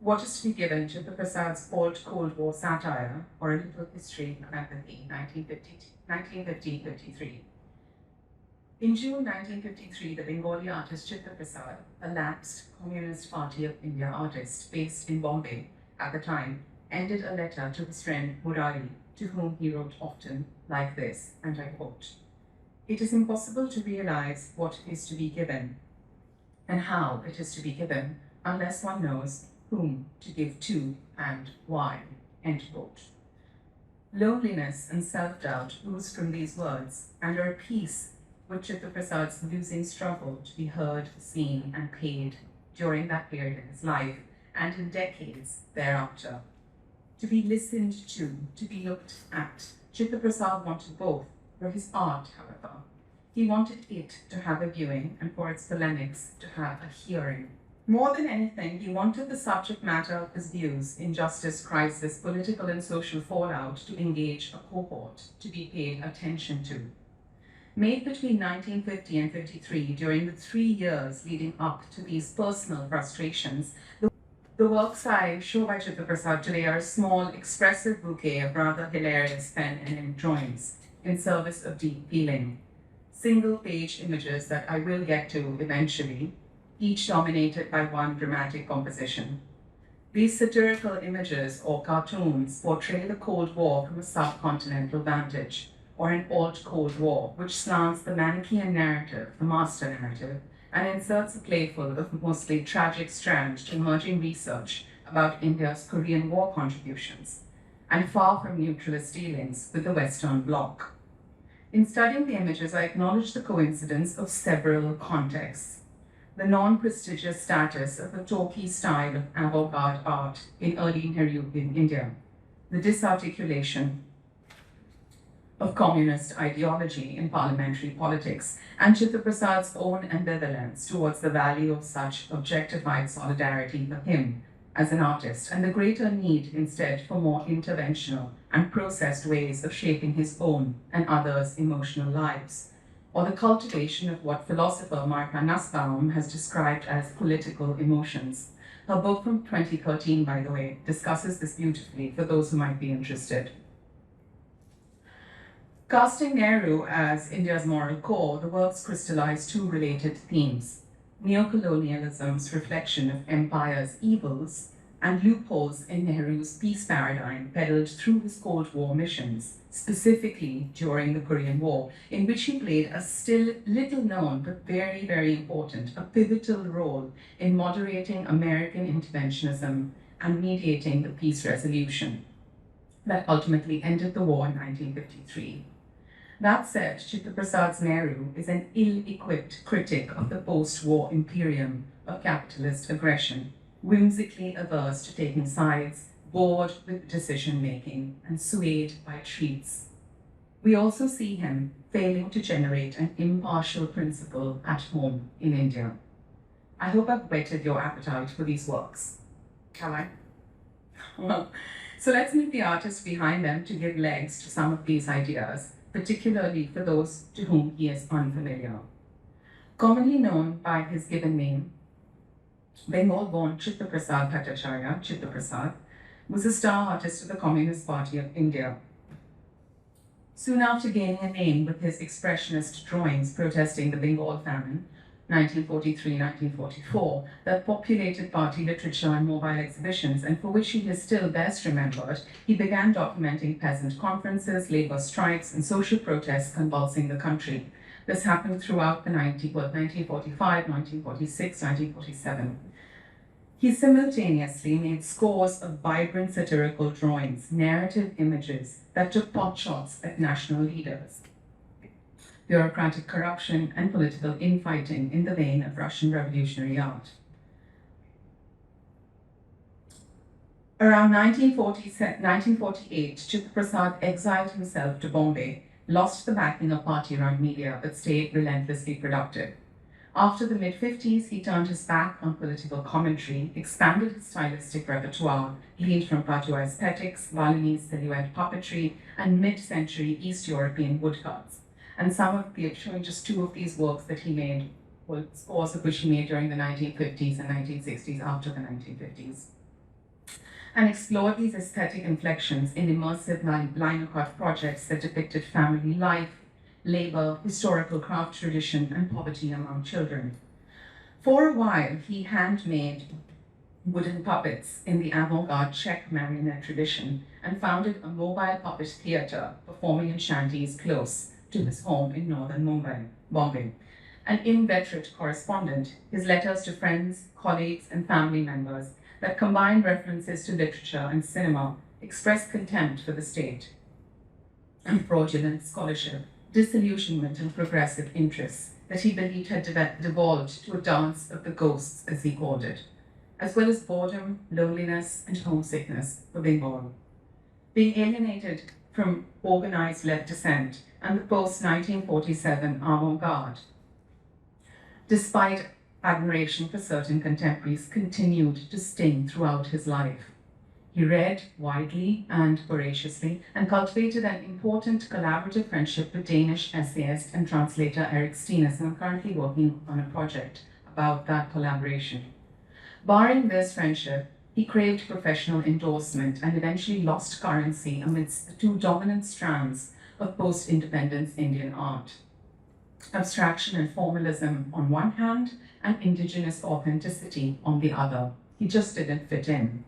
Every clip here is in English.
What is to be given to Chittaprosad's old Cold War satire, or A Little History of Empathy, 1950-53. In June 1953, the Bengali artist Chittaprosad, a lapsed Communist Party of India artist based in Bombay at the time, ended a letter to his friend Murari, to whom he wrote often like this, and I quote, "It is impossible to realize what is to be given and how it is to be given unless one knows whom to give to and why," end quote. Loneliness and self-doubt ooze from these words and are a piece with Chittaprosad's losing struggle to be heard, seen, and paid during that period in his life and in decades thereafter. To be listened to be looked at. Chittaprosad wanted both for his art, however. He wanted it to have a viewing and for its polemics to have a hearing. More than anything, he wanted the subject matter of his views, injustice, crisis, political and social fallout, to engage a cohort, to be paid attention to. Made between 1950 and 53, during the 3 years leading up to these personal frustrations, the works I show by Chittaprosad today are a small, expressive bouquet of rather hilarious pen and ink drawings in service of deep feeling. Single-page images that I will get to eventually, each dominated by one dramatic composition. These satirical images or cartoons portray the Cold War from a subcontinental vantage, or an alt-Cold War, which slants the Manichaean narrative, the master narrative, and inserts a playful, if mostly tragic strand to emerging research about India's Korean War contributions, and far from neutralist dealings with the Western Bloc. In studying the images, I acknowledge the coincidence of several contexts. The non-prestigious status of the talkie style of avant-garde art in early Nehruvian India, the disarticulation of communist ideology in parliamentary politics, and Chittaprosad's own ambivalence towards the value of such objectified solidarity for him as an artist, and the greater need instead for more interventional and processed ways of shaping his own and others' emotional lives, or the cultivation of what philosopher Martha Nussbaum has described as political emotions. Her book from 2013, by the way, discusses this beautifully for those who might be interested. Casting Nehru as India's moral core, the works crystallize two related themes: neocolonialism's reflection of empire's evils and loopholes in Nehru's peace paradigm peddled through his Cold War missions, specifically during the Korean War, in which he played a still little known but very, very important, a pivotal role in moderating American interventionism and mediating the peace resolution that ultimately ended the war in 1953. That said, Chittaprosad's Nehru is an ill-equipped critic of the post-war imperium of capitalist aggression, whimsically averse to taking sides, bored with decision-making, and swayed by treats. We also see him failing to generate an impartial principle at home in India. I hope I've whetted your appetite for these works. Have I? Well, so let's meet the artists behind them to give legs to some of these ideas, particularly for those to whom he is unfamiliar. Commonly known by his given name, Bengal-born Chittaprosad Bhattacharya, Chittaprosad, was a star artist of the Communist Party of India. Soon after gaining a name with his expressionist drawings protesting the Bengal famine, 1943-1944, that populated party literature and mobile exhibitions, and for which he is still best remembered, he began documenting peasant conferences, labor strikes, and social protests convulsing the country. This happened throughout the 1945, 1946, 1947. He simultaneously made scores of vibrant satirical drawings, narrative images that took potshots at national leaders, bureaucratic corruption, and political infighting in the vein of Russian revolutionary art. Around 1948, Chittaprosad exiled himself to Bombay, lost the backing of party-run media, but stayed relentlessly productive. After the mid-50s, he turned his back on political commentary, expanded his stylistic repertoire, gleaned from Patu aesthetics, Balinese silhouette puppetry, and mid-century East European woodcuts. And showing just two of these works that he made, well, scores of which he made during the 1950s and 1960s after the 1950s. and explored these aesthetic inflections in immersive line-of-art projects that depicted family life, labor, historical craft tradition, and poverty among children. For a while, he handmade wooden puppets in the avant-garde Czech marionette tradition and founded a mobile puppet theatre performing in shanties close to his home in northern Bombay. An inveterate correspondent, his letters to friends, colleagues, and family members that combine references to literature and cinema express contempt for the state and fraudulent scholarship, disillusionment, and progressive interests that he believed had devolved to a dance of the ghosts, as he called it, as well as boredom, loneliness, and homesickness for Bengal. Being alienated from organized left dissent and the post-1947 avant-garde, despite admiration for certain contemporaries, continued to sting throughout his life. He read widely and voraciously and cultivated an important collaborative friendship with Danish essayist and translator Erik Steenes, and I'm currently working on a project about that collaboration. Barring this friendship, he craved professional endorsement and eventually lost currency amidst the two dominant strands of post-independence Indian art: abstraction and formalism on one hand, and indigenous authenticity on the other. He just didn't fit in.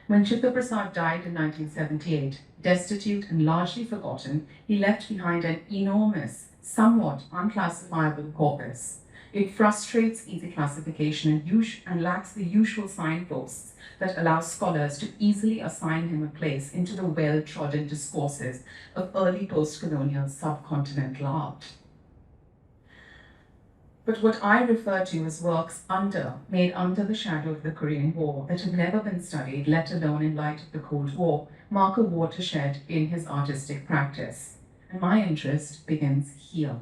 When Chittaprosad died in 1978, destitute and largely forgotten, he left behind an enormous, somewhat unclassifiable corpus. It frustrates easy classification and lacks the usual signposts that allow scholars to easily assign him a place into the well-trodden discourses of early post-colonial subcontinental art. But what I refer to as works made under the shadow of the Korean War that have never been studied, let alone in light of the Cold War, mark a watershed in his artistic practice. And my interest begins here.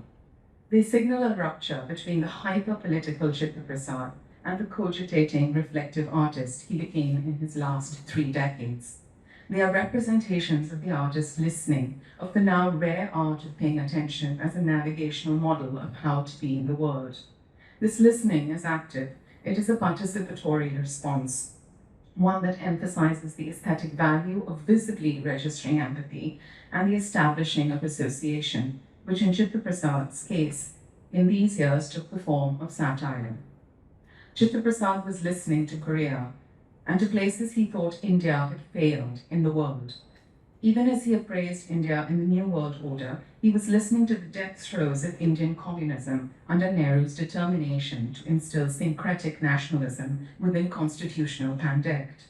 They signal a rupture between the hyper-political Chittaprosad and the cogitating, reflective artist he became in his last 3 decades. They are representations of the artist listening, of the now rare art of paying attention as a navigational model of how to be in the world. This listening is active. It is a participatory response, one that emphasizes the aesthetic value of visibly registering empathy and the establishing of association, which in Chittaprosad's case, in these years, took the form of satire. Chittaprosad was listening to Krea and to places he thought India had failed in the world. Even as he appraised India in the New World Order, he was listening to the death throes of Indian communism under Nehru's determination to instill syncretic nationalism within constitutional Pandect.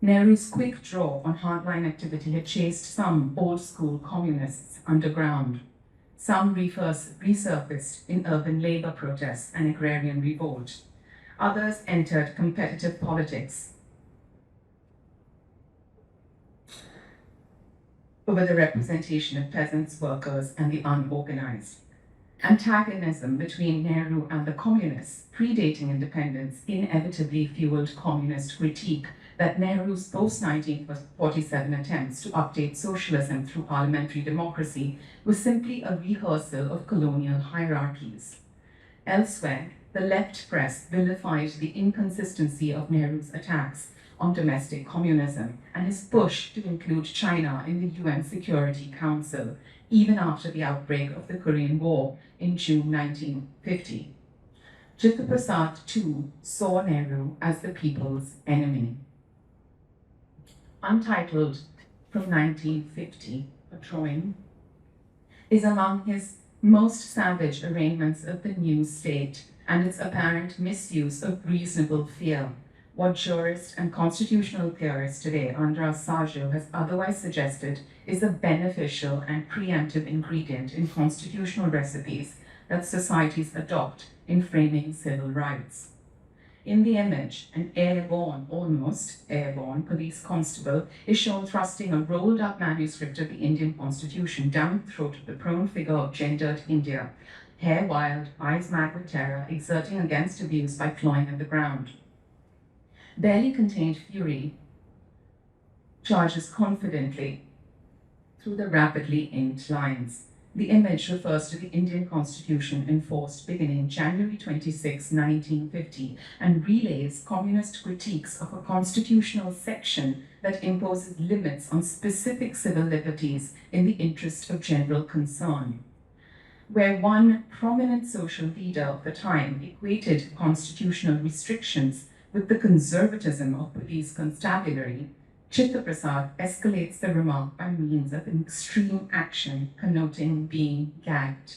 Nehru's quick draw on hardline activity had chased some old-school communists underground. Some resurfaced in urban labor protests and agrarian revolt. Others entered competitive politics over the representation of peasants, workers, and the unorganized. Antagonism between Nehru and the communists, predating independence, inevitably fueled communist critique that Nehru's post-1947 attempts to update socialism through parliamentary democracy was simply a rehearsal of colonial hierarchies. Elsewhere, the left press vilified the inconsistency of Nehru's attacks on domestic communism and his push to include China in the UN Security Council, even after the outbreak of the Korean War in June 1950. Chittaprosad, too, saw Nehru as the people's enemy. Untitled from 1950, a drawing, is among his most savage arraignments of the new state and its apparent misuse of reasonable fear, what jurist and constitutional theorist today, Andras Sajo, has otherwise suggested is a beneficial and preemptive ingredient in constitutional recipes that societies adopt in framing civil rights. In the image, an almost airborne police constable is shown thrusting a rolled-up manuscript of the Indian Constitution down the throat of the prone figure of gendered India, hair wild, eyes mad with terror, exerting against abuse by clawing at the ground. Barely contained fury charges confidently through the rapidly inked lines. The image refers to the Indian Constitution enforced beginning January 26, 1950, and relays communist critiques of a constitutional section that imposes limits on specific civil liberties in the interest of general concern. Where one prominent social leader of the time equated constitutional restrictions with the conservatism of police constabulary, Chittaprosad escalates the remark by means of an extreme action connoting being gagged.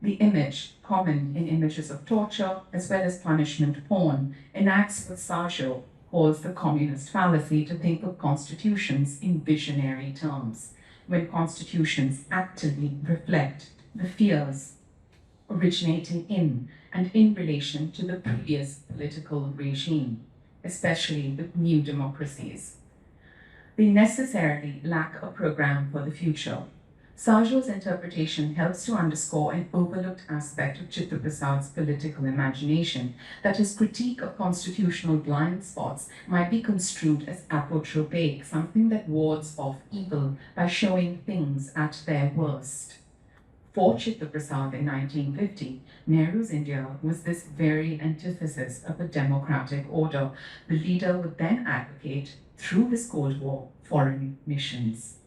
The image, common in images of torture as well as punishment porn, enacts what Sarjo calls the communist fallacy to think of constitutions in visionary terms, when constitutions actively reflect the fears originating in and in relation to the previous political regime, especially with new democracies. They necessarily lack a program for the future. Sarjo's interpretation helps to underscore an overlooked aspect of Chittaprosad's political imagination, that his critique of constitutional blind spots might be construed as apotropic, something that wards off evil by showing things at their worst. For Chittaprosad in 1950, Nehru's India was this very antithesis of a democratic order. The leader would then advocate, through his Cold War, foreign missions.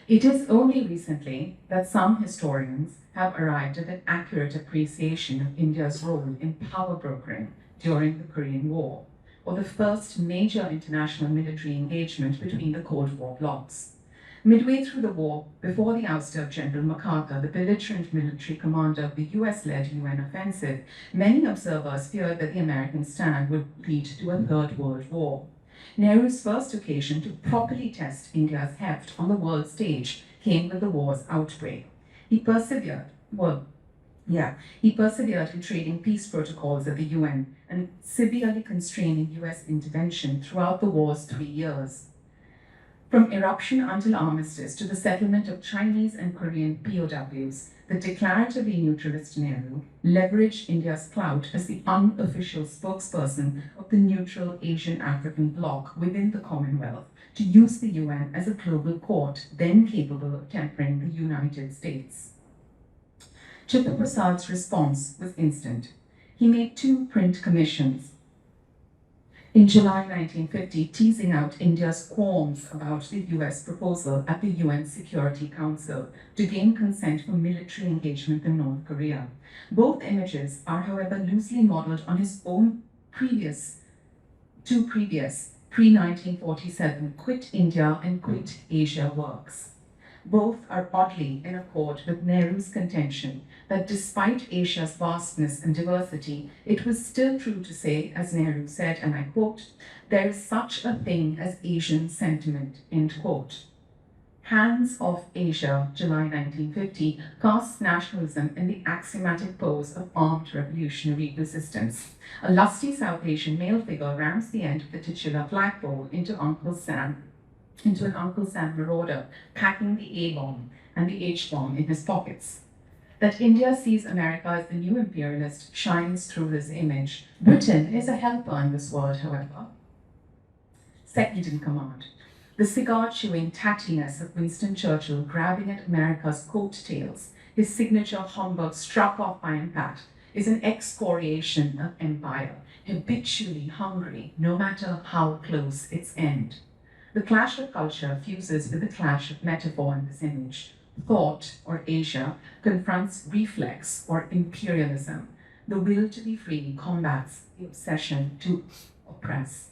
It is only recently that some historians have arrived at an accurate appreciation of India's role in power brokering during the Korean War, or the first major international military engagement between the Cold War blocs. Midway through the war, before the ouster of General MacArthur, the belligerent military commander of the US-led UN offensive, many observers feared that the American stand would lead to a Third World War. Nehru's first occasion to properly test India's heft on the world stage came with the war's outbreak. He persevered in trading peace protocols at the UN and severely constraining US intervention throughout the war's 3 years. From eruption until armistice to the settlement of Chinese and Korean POWs, the declaratively neutralist Nehru leveraged India's clout as the unofficial spokesperson of the neutral Asian African bloc within the Commonwealth to use the UN as a global court, then capable of tempering the United States. Chittaprosad's response was instant. He made 2 print commissions in July 1950, teasing out India's qualms about the US proposal at the UN Security Council to gain consent for military engagement in North Korea. Both images are, however, loosely modeled on his own two previous pre-1947 Quit India and Quit Asia works. Both are oddly in accord with Nehru's contention that despite Asia's vastness and diversity, it was still true to say, as Nehru said, and I quote, "There is such a thing as Asian sentiment," end quote. Hands Off Asia, July 1950, casts nationalism in the axiomatic pose of armed revolutionary resistance. A lusty South Asian male figure rams the end of the titular flagpole into an Uncle Sam marauder, packing the A-bomb and the H-bomb in his pockets. That India sees America as the new imperialist shines through this image. Britain is a helper in this world, however. Second in command. The cigar-chewing tattiness of Winston Churchill grabbing at America's coattails, his signature Homburg struck off by impact, is an excoriation of empire, habitually hungry, no matter how close its end. The clash of culture fuses with the clash of metaphor in this image. Thought, or Asia, confronts reflex, or imperialism. The will to be free combats the obsession to oppress.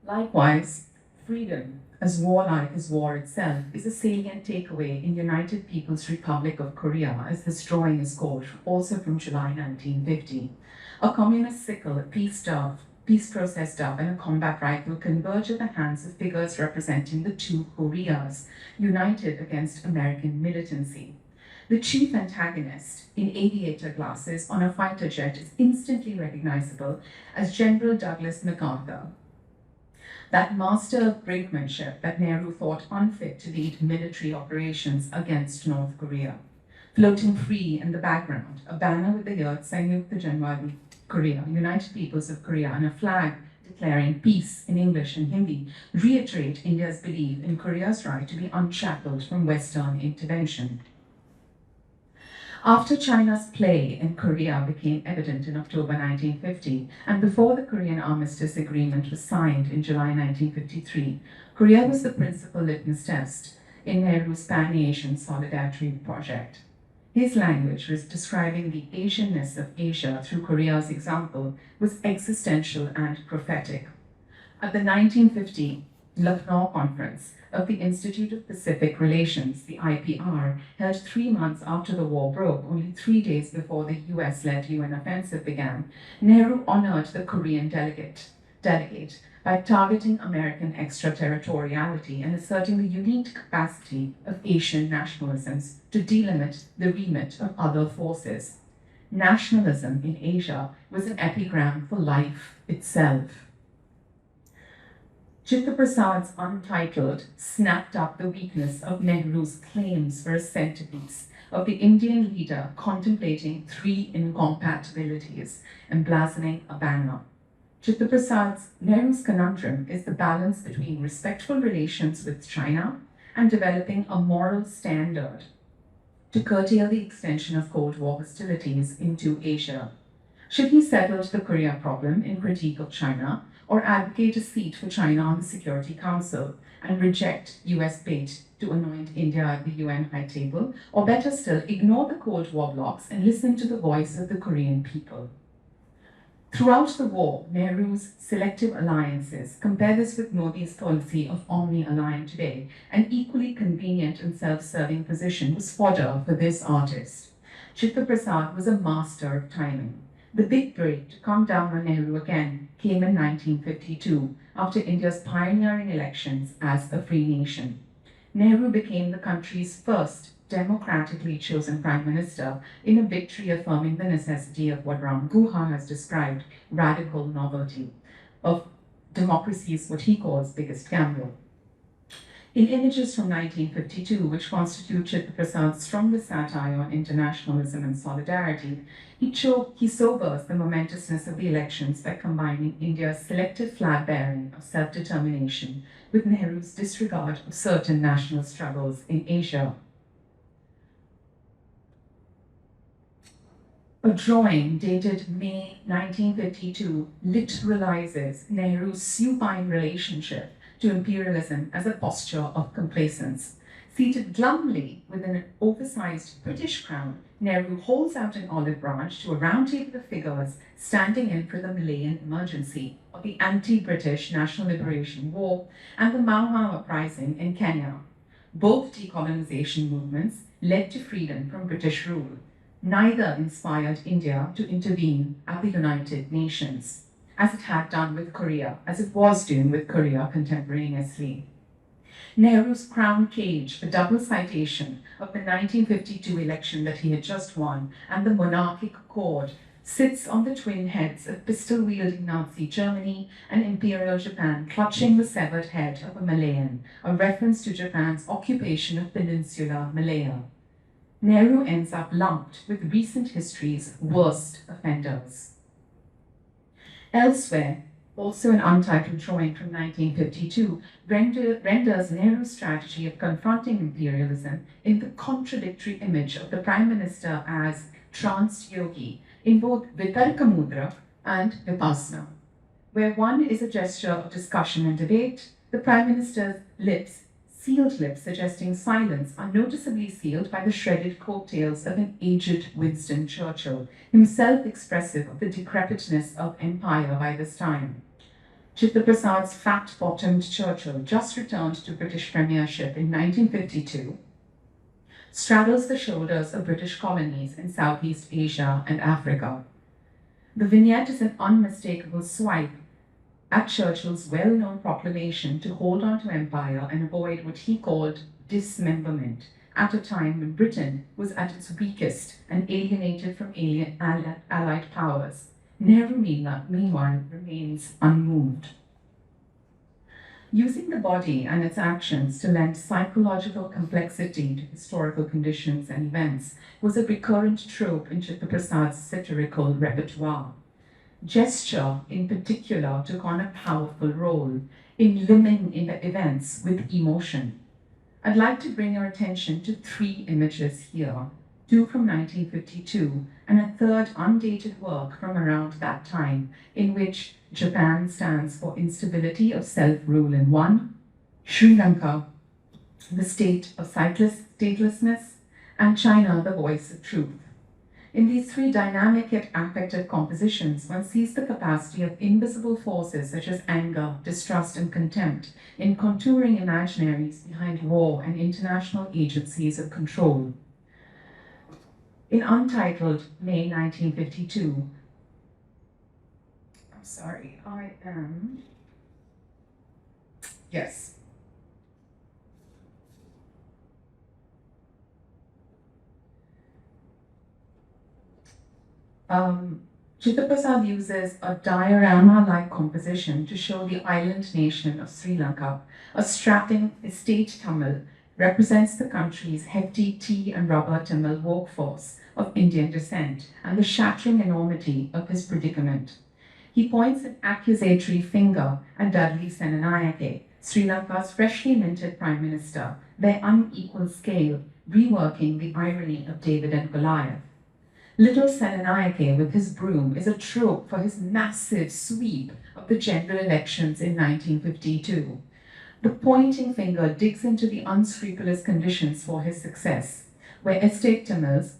Likewise, freedom, as warlike as war itself, is a salient takeaway in United People's Republic of Korea, as this drawing is called, also from July 1950. A communist sickle, a peace process dove, and a combat rifle converge at the hands of figures representing the 2 Koreas, united against American militancy. The chief antagonist, in aviator glasses on a fighter jet, is instantly recognizable as General Douglas MacArthur, that master of brinkmanship that Nehru thought unfit to lead military operations against North Korea. Floating free in the background, a banner with the words Sangyukta Janwadi Korea, United Peoples of Korea, and a flag declaring peace in English and Hindi, reiterate India's belief in Korea's right to be unshackled from Western intervention. After China's play in Korea became evident in October 1950, and before the Korean Armistice Agreement was signed in July 1953, Korea was the principal litmus test in Nehru's Pan-Asian Solidarity project. His language was describing the Asianness of Asia through Korea's example was existential and prophetic. At the 1950 Lucknow Conference of the Institute of Pacific Relations, the IPR, held 3 months after the war broke, only 3 days before the US-led UN offensive began, Nehru honored the Korean delegate by targeting American extraterritoriality and asserting the unique capacity of Asian nationalisms to delimit the remit of other forces. Nationalism in Asia was an epigram for life itself. Chittaprosad's Untitled snapped up the weakness of Nehru's claims for a centerpiece of the Indian leader contemplating 3 incompatibilities, emblazoning a banner. Chittaprosad's Nehru's conundrum is the balance between respectful relations with China and developing a moral standard to curtail the extension of Cold War hostilities into Asia. Should he settle the Korea problem in critique of China, or advocate a seat for China on the Security Council and reject US bait to anoint India at the UN high table, or better still, ignore the Cold War blocs and listen to the voice of the Korean people? Throughout the war, Nehru's selective alliances, compare this with Modi's policy of omni-aligned today, an equally convenient and self-serving position was fodder for this artist. Chittaprosad was a master of timing. The big break to come down on Nehru again came in 1952, after India's pioneering elections as a free nation. Nehru became the country's first democratically chosen prime minister in a victory affirming the necessity of what Ram Guha has described, radical novelty, of democracy's what he calls biggest gamble. In Images from 1952, which constitute Chittaprosad's strongest satire on internationalism and solidarity, he sobers the momentousness of the elections by combining India's selective flag-bearing of self-determination with Nehru's disregard of certain national struggles in Asia. A drawing dated May 1952 literalizes Nehru's supine relationship to imperialism as a posture of complacence. Seated glumly within an oversized British crown, Nehru holds out an olive branch to a round table of figures standing in for the Malayan emergency of the anti-British National Liberation War and the Mau Mau uprising in Kenya. Both decolonization movements led to freedom from British rule. Neither inspired India to intervene at the United Nations, as it had done with Korea, as it was doing with Korea contemporaneously. Nehru's crown cage, a double citation of the 1952 election that he had just won, and the monarchic cord, sits on the twin heads of pistol-wielding Nazi Germany and Imperial Japan clutching the severed head of a Malayan, a reference to Japan's occupation of Peninsular Malaya. Nehru ends up lumped with recent history's worst offenders. Elsewhere, also an untitled drawing from 1952, renders Nehru's strategy of confronting imperialism in the contradictory image of the Prime Minister as trance yogi in both Vitarka Mudra and Vipassana. Where one is a gesture of discussion and debate, the Prime Minister's lips, sealed lips suggesting silence, are noticeably sealed by the shredded coattails of an aged Winston Churchill, himself expressive of the decrepitness of empire by this time. Chittaprosad's fat-bottomed Churchill, just returned to British premiership in 1952, straddles the shoulders of British colonies in Southeast Asia and Africa. The vignette is an unmistakable swipe at Churchill's well-known proclamation to hold on to empire and avoid what he called dismemberment, at a time when Britain was at its weakest and alienated from allied powers. Nehru, meanwhile, remains unmoved. Using the body and its actions to lend psychological complexity to historical conditions and events was a recurrent trope in Chittaprosad's satirical repertoire. Gesture, in particular, took on a powerful role in limbing in events with emotion. I'd like to bring your attention to three images here, two from 1952 and a third undated work from around that time, in which Japan stands for instability of self-rule in one, Sri Lanka, the state of statelessness, and China, the voice of truth. In these three dynamic yet affective compositions, one sees the capacity of invisible forces such as anger, distrust, and contempt in contouring imaginaries behind war and international agencies of control. In Untitled, May 1952, yes. Chittaprosad uses a diorama-like composition to show the island nation of Sri Lanka. A strapping estate Tamil represents the country's hefty tea and rubber Tamil workforce of Indian descent and the shattering enormity of his predicament. He points an accusatory finger at Dudley Senanayake, Sri Lanka's freshly minted Prime Minister, their unequal scale reworking the irony of David and Goliath. Little Senanayake with his broom is a trope for his massive sweep of the general elections in 1952. The pointing finger digs into the unscrupulous conditions for his success, where estate Tamils,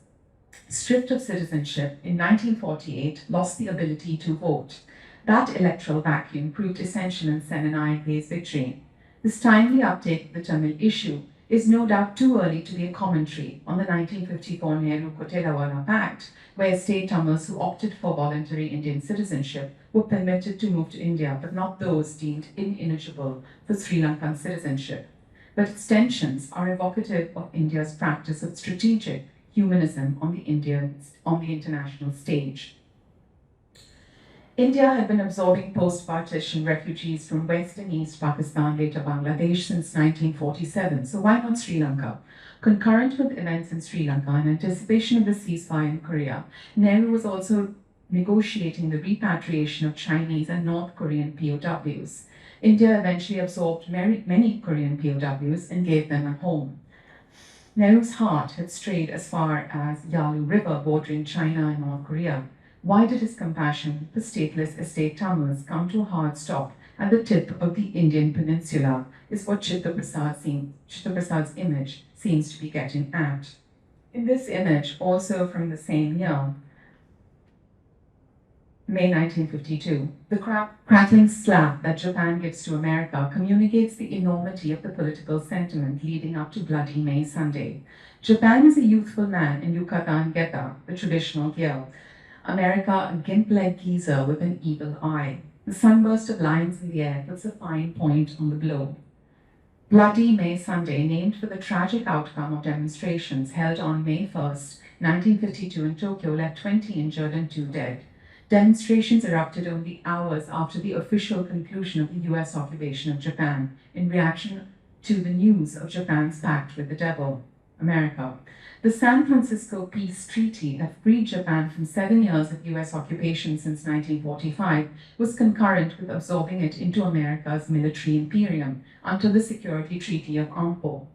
stripped of citizenship in 1948, lost the ability to vote. That electoral vacuum proved essential in Senanayake's victory. This timely uptake of the Tamil issue is no doubt too early to be a commentary on the 1954 Nehru-Kotelawala Pact, where estate Tamils who opted for voluntary Indian citizenship were permitted to move to India, but not those deemed ineligible for Sri Lankan citizenship. But its tensions are evocative of India's practice of strategic humanism on the international stage. India had been absorbing post-partition refugees from West and East Pakistan, later Bangladesh, since 1947, so why not Sri Lanka? Concurrent with events in Sri Lanka in anticipation of the ceasefire in Korea, Nehru was also negotiating the repatriation of Chinese and North Korean POWs. India eventually absorbed many Korean POWs and gave them a home. Nehru's heart had strayed as far as Yalu River bordering China and North Korea. Why did his compassion for stateless estate Tamils come to a hard stop at the tip of the Indian peninsula is what Chittaprasad's image seems to be getting at. In this image, also from the same year, May 1952, the crackling slap that Japan gives to America communicates the enormity of the political sentiment leading up to Bloody May Sunday. Japan is a youthful man in Yucatan Geta, the traditional gear. America, a gimp-like geezer with an evil eye. The sunburst of lines in the air puts a fine point on the blow. Bloody May Sunday, named for the tragic outcome of demonstrations held on May 1st, 1952 in Tokyo, left 20 injured and 2 dead. Demonstrations erupted only hours after the official conclusion of the US occupation of Japan, in reaction to the news of Japan's pact with the devil, America. The San Francisco Peace Treaty that freed Japan from 7 years of US occupation since 1945 was concurrent with absorbing it into America's military imperium until the Security Treaty of Ampo.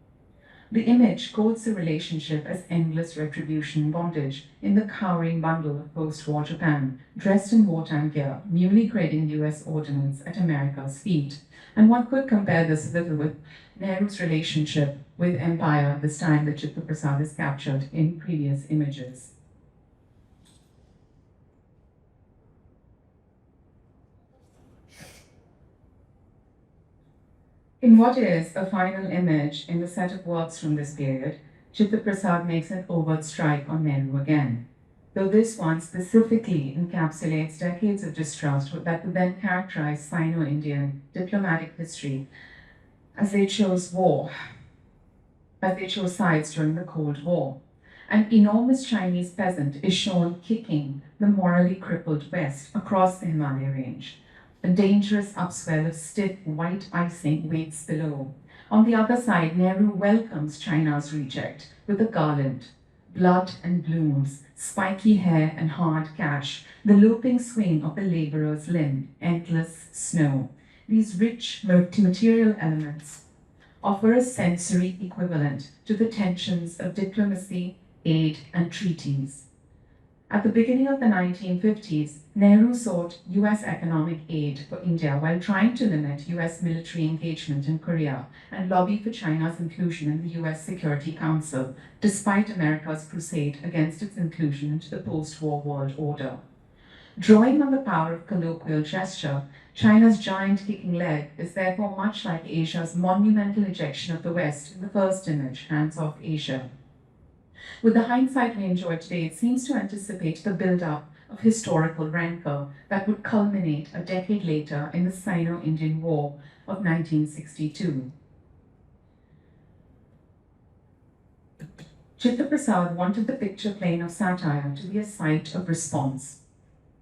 The image quotes the relationship as endless retribution bondage in the cowering bundle of post-war Japan, dressed in wartime gear, newly grading US ordnance at America's feet. And one could compare this a little with Nehru's relationship with empire, this time that Chittaprosad is captured in previous images. In what is a final image in the set of works from this period, Chittaprosad makes an overt strike on Nehru again, though this one specifically encapsulates decades of distrust that would then characterize Sino-Indian diplomatic history as they chose sides during the Cold War. An enormous Chinese peasant is shown kicking the morally crippled West across the Himalaya range. A dangerous upswell of stiff white icing waits below. On the other side, Nehru welcomes China's reject with a garland. blood and blooms, spiky hair and hard cash, the loping swing of the labourer's limb, endless snow. These rich material elements offer a sensory equivalent to the tensions of diplomacy, aid, and treaties. At the beginning of the 1950s, Nehru sought US economic aid for India while trying to limit US military engagement in Korea and lobby for China's inclusion in the US Security Council, despite America's crusade against its inclusion into the post-war world order. Drawing on the power of colloquial gesture, China's giant kicking leg is therefore much like Asia's monumental ejection of the West in the first image, Hands Off Asia. With the hindsight we enjoy today, it seems to anticipate the build-up of historical rancor that would culminate a decade later in the Sino-Indian War of 1962. Chittaprosad wanted the picture plane of satire to be a site of response.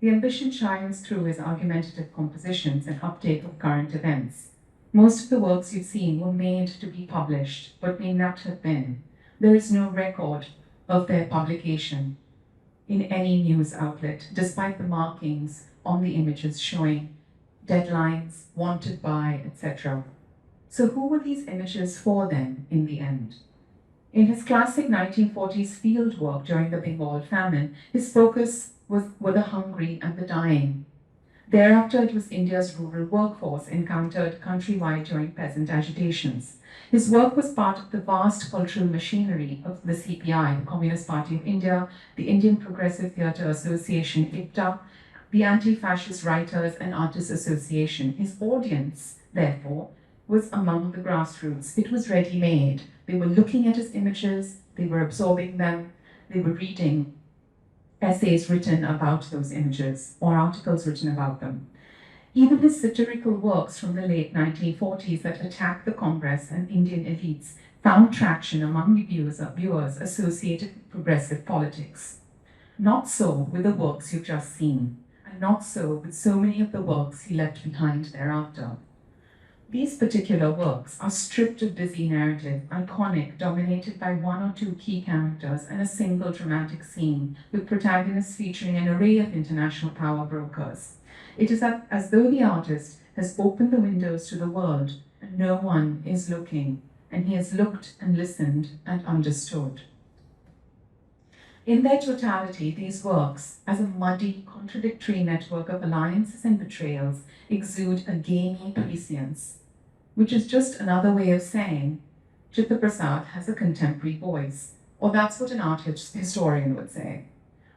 The ambition shines through his argumentative compositions and uptake of current events. Most of the works you've seen were made to be published, but may not have been. There is no record of their publication in any news outlet, despite the markings on the images showing deadlines, wanted by, etc. So who were these images for then, in the end? In his classic 1940s field work during the Bengal famine, his focus were the hungry and the dying. Thereafter, it was India's rural workforce encountered countrywide during peasant agitations. His work was part of the vast cultural machinery of the CPI, the Communist Party of India, the Indian Progressive Theatre Association, IPTA, the Anti-Fascist Writers and Artists Association. His audience, therefore, was among the grassroots. It was ready-made. They were looking at his images, they were absorbing them, they were reading essays written about those images or articles written about them. Even his satirical works from the late 1940s that attacked the Congress and Indian elites found traction among the viewers associated with progressive politics. Not so with the works you've just seen, and not so with so many of the works he left behind thereafter. These particular works are stripped of busy narrative, iconic, dominated by one or two key characters and a single dramatic scene, with protagonists featuring an array of international power brokers. It is as though the artist has opened the windows to the world and no one is looking, and he has looked and listened and understood. In their totality, these works, as a muddy, contradictory network of alliances and betrayals, exude a gamey prescience, which is just another way of saying Chittaprosad has a contemporary voice, or that's what an art historian would say.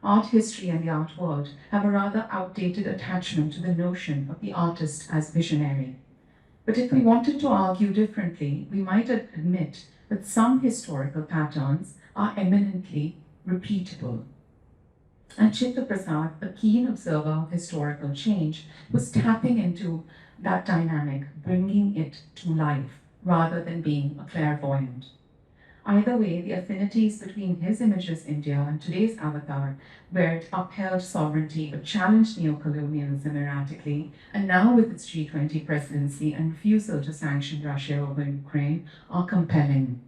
Art history and the art world have a rather outdated attachment to the notion of the artist as visionary. But if we wanted to argue differently, we might admit that some historical patterns are eminently repeatable. And Chittaprosad, a keen observer of historical change, was tapping into that dynamic, bringing it to life, rather than being a clairvoyant. Either way, the affinities between his images India and today's avatar, where it upheld sovereignty but challenged neocolonialism erratically, and now with its G20 presidency and refusal to sanction Russia over Ukraine, are compelling.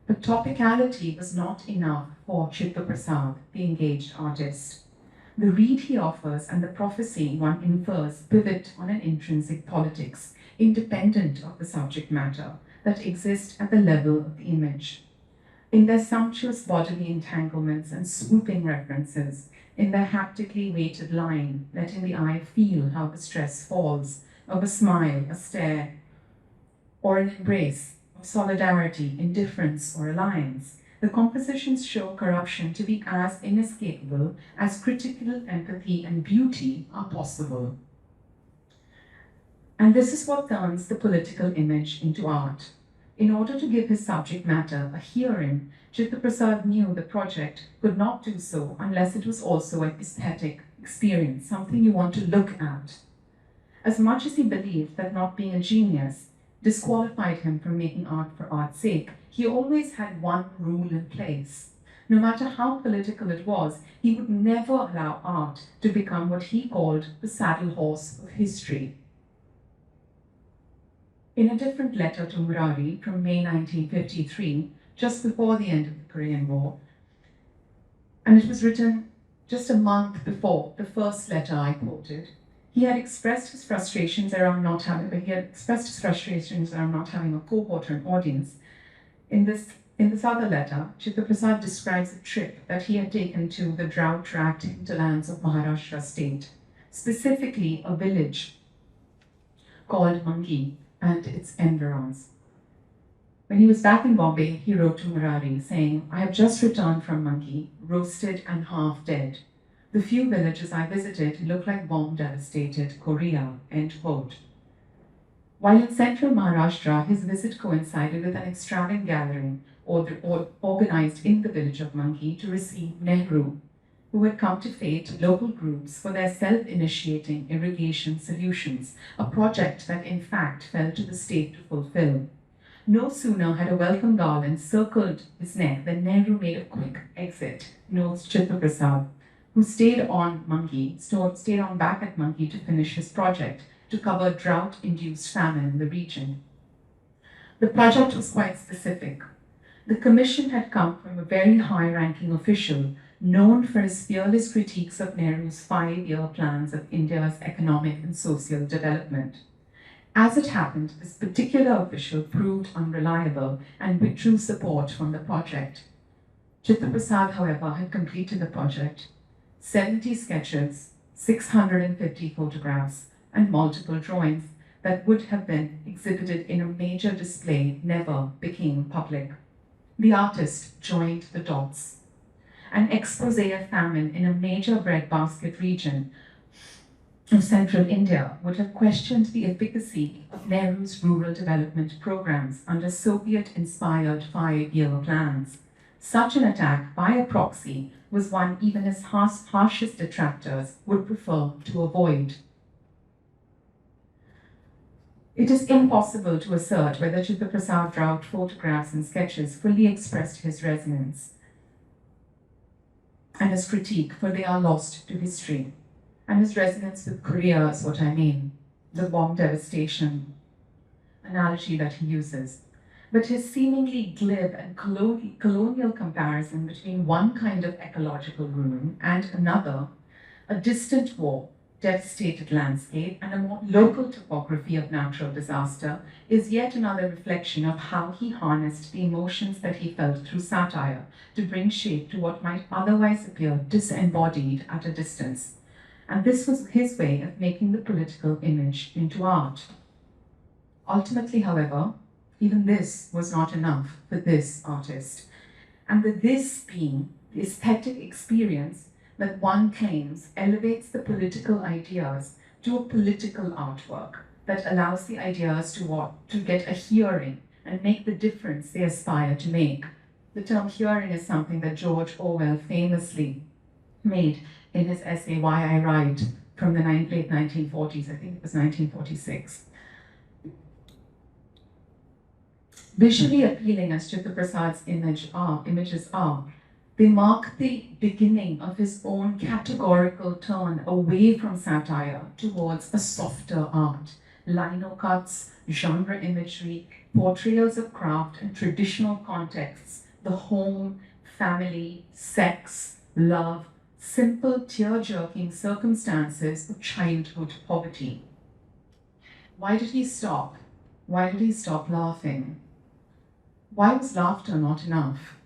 But topicality was not enough for Chittaprosad, the engaged artist. The read he offers and the prophecy one infers pivot on an intrinsic politics, independent of the subject matter, that exist at the level of the image. In their sumptuous bodily entanglements and swooping references, in their haptically weighted line, letting the eye feel how the stress falls, of a smile, a stare, or an embrace, of solidarity, indifference, or alliance, the compositions show corruption to be as inescapable as critical empathy and beauty are possible. And this is what turns the political image into art. In order to give his subject matter a hearing, Chittaprosad knew the project could not do so unless it was also an aesthetic experience, something you want to look at. As much as he believed that not being a genius disqualified him from making art for art's sake, he always had one rule in place. No matter how political it was, he would never allow art to become what he called the saddle horse of history. In a different letter to Murari from May 1953, just before the end of the Korean War, And it was written just a month before the first letter I quoted. He had expressed his frustrations around not having a cohort or an audience. In this other letter, Chittaprosad describes a trip that he had taken to the drought-racked hinterlands of Maharashtra state, specifically a village called Mangi and its environs. When he was back in Bombay, he wrote to Murari saying, "I have just returned from Mangi, roasted and half dead. The few villages I visited look like bomb-devastated Krea," end quote. While in central Maharashtra, his visit coincided with an extravagant gathering organized in the village of Mangi to receive Nehru, who had come to fete local groups for their self-initiating irrigation solutions, a project that in fact fell to the state to fulfill. No sooner had a welcome garland circled his neck than Nehru made a quick exit, notes Chittaprosad, who stayed on back at Mangi to finish his project, to cover drought-induced famine in the region. The project was quite specific. The commission had come from a very high-ranking official known for his fearless critiques of Nehru's 5-year plans of India's economic and social development. As it happened, this particular official proved unreliable and withdrew support from the project. Chittaprosad, however, had completed the project. 70 sketches, 650 photographs, and multiple drawings that would have been exhibited in a major display never became public. The artist joined the dots. An expose of famine in a major breadbasket region of central India would have questioned the efficacy of Nehru's rural development programs under Soviet-inspired 5-year plans. Such an attack by a proxy was one even his harshest detractors would prefer to avoid. It is impossible to assert whether Chittaprosad drought photographs and sketches fully expressed his resonance and his critique, for they are lost to history. And his resonance with Krea is what I mean, the bomb devastation analogy that he uses. But his seemingly glib and colonial comparison between one kind of ecological ruin and another, a distant war, devastated landscape, and a more local topography of natural disaster, is yet another reflection of how he harnessed the emotions that he felt through satire to bring shape to what might otherwise appear disembodied at a distance. And this was his way of making the political image into art. Ultimately, however, even this was not enough for this artist. And the this being the aesthetic experience that one claims elevates the political ideas to a political artwork that allows the ideas to get a hearing and make the difference they aspire to make. The term hearing is something that George Orwell famously made in his essay Why I Write from the late 1940s, I think it was 1946. Visually appealing as Chittaprosad's images are, they mark the beginning of his own categorical turn away from satire towards a softer art. Lino cuts, genre imagery, portrayals of craft and traditional contexts, the home, family, sex, love, simple tear-jerking circumstances of childhood poverty. Why did he stop? Why did he stop laughing? Why was laughter not enough?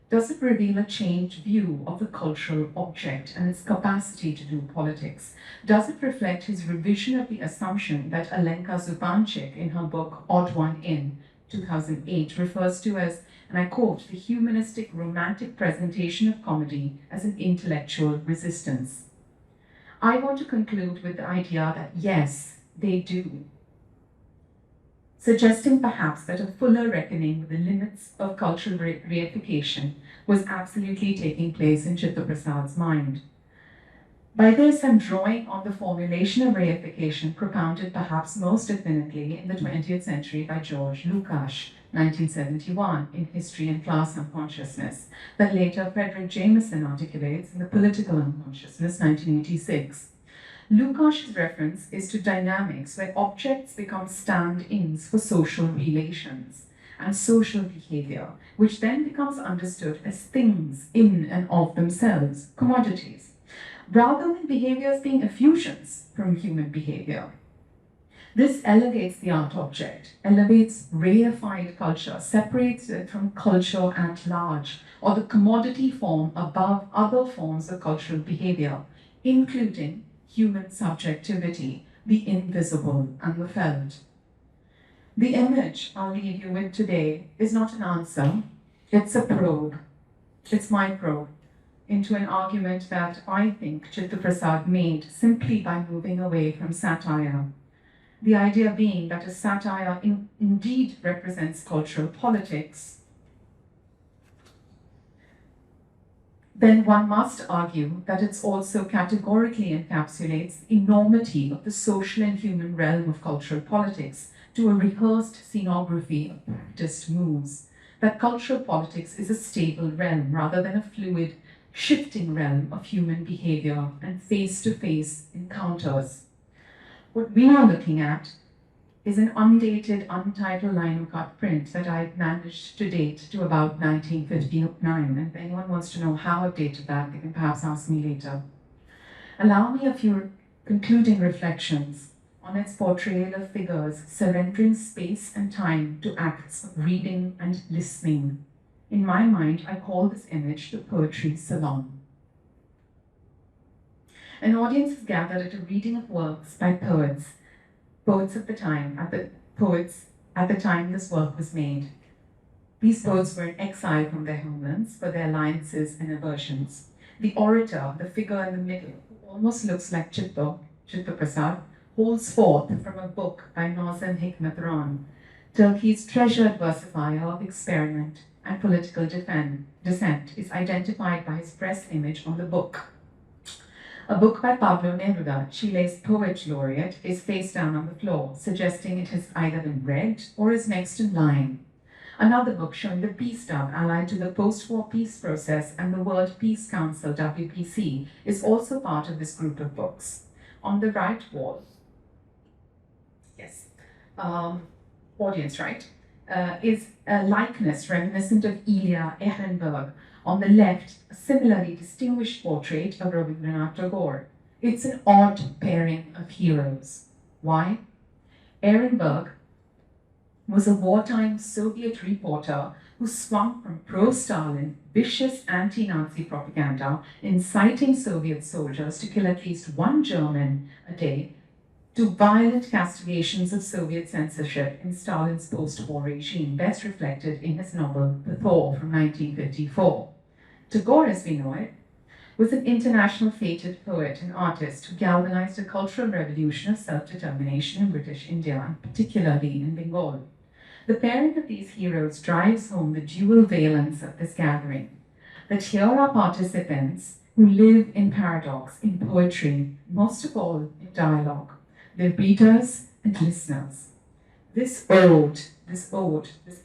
Does it reveal a changed view of the cultural object and its capacity to do politics? Does it reflect his revision of the assumption that Alenka Zupančič in her book Odd One In, 2008, refers to as, and I quote, the humanistic romantic presentation of comedy as an intellectual resistance? I want to conclude with the idea that yes, they do, suggesting perhaps that a fuller reckoning with the limits of cultural reification was absolutely taking place in Chittaprosad's mind. By this, I'm drawing on the formulation of reification propounded perhaps most definitely in the 20th century by George Lukács, 1971, in History and Class Unconsciousness, that later Frederick Jameson articulates in The Political Unconsciousness, 1986. Lukács' reference is to dynamics where objects become stand-ins for social relations, and social behavior, which then becomes understood as things in and of themselves, commodities, rather than behaviors being effusions from human behavior. This elevates the art object, elevates reified culture, separates it from culture at large, or the commodity form above other forms of cultural behavior, including human subjectivity, the invisible and the felt. The image I'll leave you with today is not an answer, it's a probe. It's my probe into an argument that I think Chittaprosad made simply by moving away from satire. The idea being that a satire indeed represents cultural politics, then one must argue that it also categorically encapsulates the enormity of the social and human realm of cultural politics to a rehearsed scenography of practiced moves, that cultural politics is a stable realm rather than a fluid, shifting realm of human behavior and face-to-face encounters. What we are looking at is an undated, untitled lino-cut print that I've managed to date to about 1959. And if anyone wants to know how I've dated that, they can perhaps ask me later. Allow me a few concluding reflections on its portrayal of figures surrendering space and time to acts of reading and listening. In my mind, I call this image the poetry salon. An audience is gathered at a reading of works by poets at the time this work was made. These poets were in exile from their homelands for their alliances and aversions. The orator, the figure in the middle, who almost looks like Chittaprosad, holds forth from a book by Nazım Hikmet, Turkey's treasured versifier of experiment and political dissent, is identified by his press image on the book. A book by Pablo Neruda, Chile's poet laureate, is face down on the floor, suggesting it has either been read or is next in line. Another book showing the peace dove allied to the post-war peace process and the World Peace Council, WPC, is also part of this group of books. On the right wall, audience right, is a likeness reminiscent of Ilya Ehrenberg. On the left, a similarly distinguished portrait of Rabindranath Tagore. It's an odd pairing of heroes. Why? Ehrenberg was a wartime Soviet reporter who swung from pro-Stalin, vicious anti-Nazi propaganda, inciting Soviet soldiers to kill at least one German a day, to violent castigations of Soviet censorship in Stalin's post-war regime, best reflected in his novel The Thaw from 1954. Tagore, as we know it, was an international fated poet and artist who galvanized a cultural revolution of self-determination in British India, and particularly in Bengal. The pairing of these heroes drives home the dual valence of this gathering, that here are participants who live in paradox, in poetry, most of all in dialogue. They're readers and listeners. This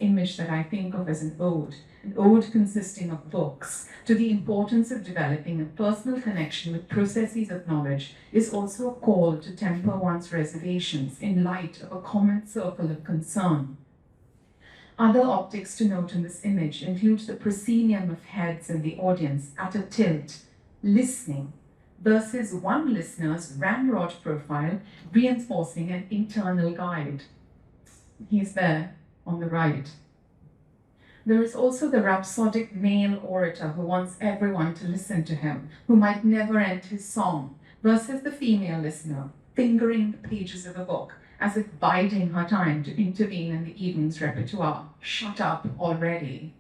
image that I think of as an ode consisting of books, to the importance of developing a personal connection with processes of knowledge, is also a call to temper one's reservations in light of a common circle of concern. Other optics to note in this image include the proscenium of heads in the audience at a tilt, listening, versus one listener's ramrod profile reinforcing an internal guide. He's there on the right. There is also the rhapsodic male orator who wants everyone to listen to him, who might never end his song, versus the female listener, fingering the pages of a book, as if biding her time to intervene in the evening's repertoire. Shut up already.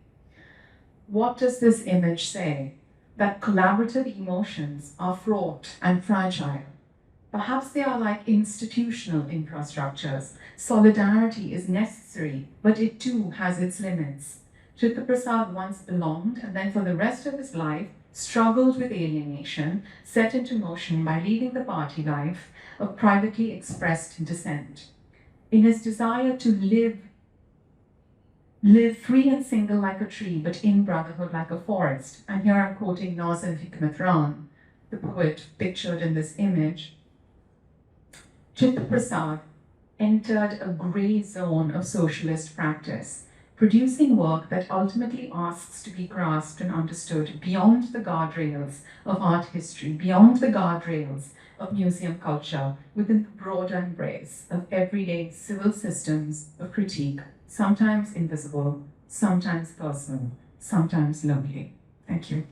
What does this image say? That collaborative emotions are fraught and fragile. Perhaps they are like institutional infrastructures. Solidarity is necessary, but it too has its limits. Chittaprosad once belonged, and then for the rest of his life struggled with alienation, set into motion by leaving the party life of privately expressed dissent. In his desire to live free and single like a tree, but in brotherhood like a forest. And here I'm quoting Nazım Hikmet, the poet pictured in this image. Chittaprosad entered a grey zone of socialist practice, producing work that ultimately asks to be grasped and understood beyond the guardrails of art history, beyond the guardrails of museum culture, within the broader embrace of everyday civil systems of critique, sometimes invisible, sometimes personal, sometimes lonely. Thank you.